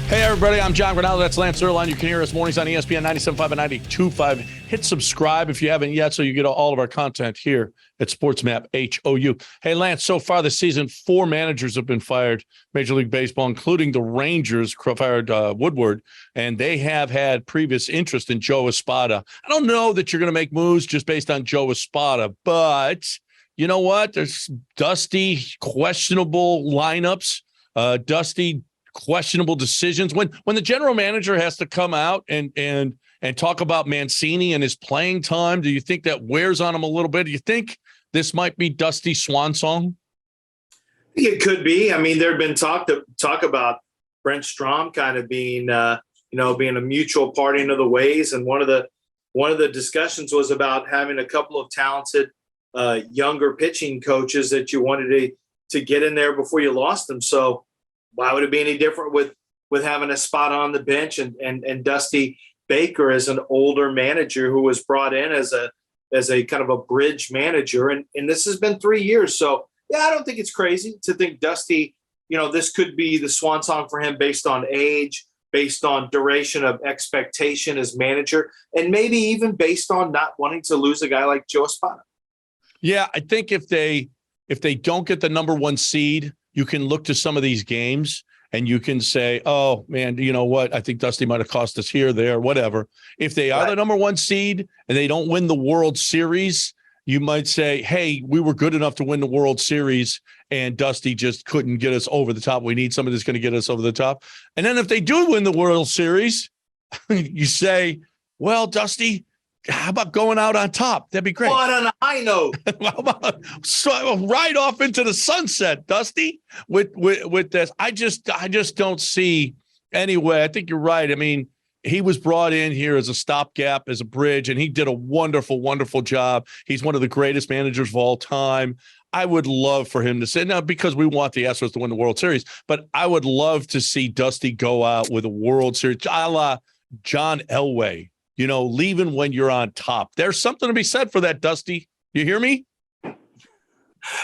Hey, everybody, I'm John Granado. That's Lance Erline. You can hear us mornings on ESPN 97.5 and 92.5. Hit subscribe if you haven't yet so you get all of our content here at SportsMap HOU. Hey, Lance, so far this season, 4 managers have been fired, Major League Baseball, including the Rangers fired Woodward, and they have had previous interest in Joe Espada. I don't know that you're going to make moves just based on Joe Espada, but you know what? There's dusty, questionable lineups, dusty, questionable decisions. When the general manager has to come out and talk about Mancini and his playing time, do you think that wears on him a little bit? Do you think this might be Dusty swan song? I think it could be. I mean, there have been talk about Brent Strom kind of being being a mutual parting of the ways, and one of the discussions was about having a couple of talented younger pitching coaches that you wanted to get in there before you lost them. So why would it be any different with having a spot on the bench and Dusty Baker as an older manager who was brought in as a kind of a bridge manager. And this has been 3 years. So, yeah, I don't think it's crazy to think Dusty, this could be the swan song for him based on age, based on duration of expectation as manager, and maybe even based on not wanting to lose a guy like Joe Espada. Yeah, I think if they don't get the number 1 seed, you can look to some of these games and you can say, oh, man, you know what? I think Dusty might have cost us here, there, whatever. If they are the number 1 seed and they don't win the World Series, you might say, hey, we were good enough to win the World Series and Dusty just couldn't get us over the top. We need somebody that's going to get us over the top. And then if they do win the World Series, you say, well, Dusty, how about going out on top? That'd be great. What on a high note? How about right off into the sunset, Dusty, with this? I just don't see any way. I think you're right. I mean, he was brought in here as a stopgap, as a bridge, and he did a wonderful, wonderful job. He's one of the greatest managers of all time. I would love for him to say, now, because we want the Astros to win the World Series, but I would love to see Dusty go out with a World Series, a la John Elway. Leaving when you're on top. There's something to be said for that, Dusty. You hear me?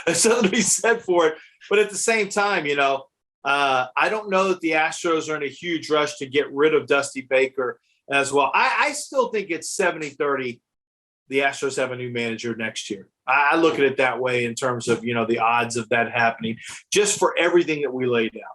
There's something to be said for it. But at the same time, I don't know that the Astros are in a huge rush to get rid of Dusty Baker as well. I still think it's 70-30. The Astros have a new manager next year. I look at it that way in terms of, the odds of that happening, just for everything that we laid out.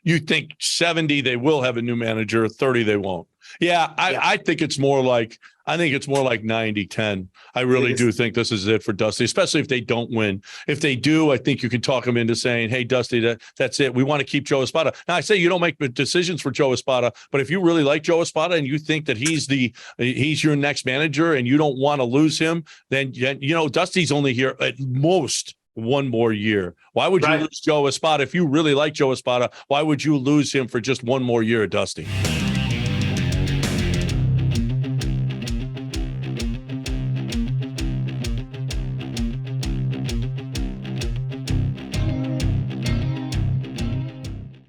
You think 70 they will have a new manager, 30 they won't. Yeah, I think it's more like 90-10. I really do think this is it for Dusty, especially if they don't win. If they do, I think you can talk them into saying, hey, Dusty, that's it. We want to keep Joe Espada. Now, I say you don't make decisions for Joe Espada, but if you really like Joe Espada and you think that he's your next manager and you don't want to lose him, then Dusty's only here at most 1 more year. Why would you lose Joe Espada? If you really like Joe Espada, why would you lose him for just 1 more year, Dusty?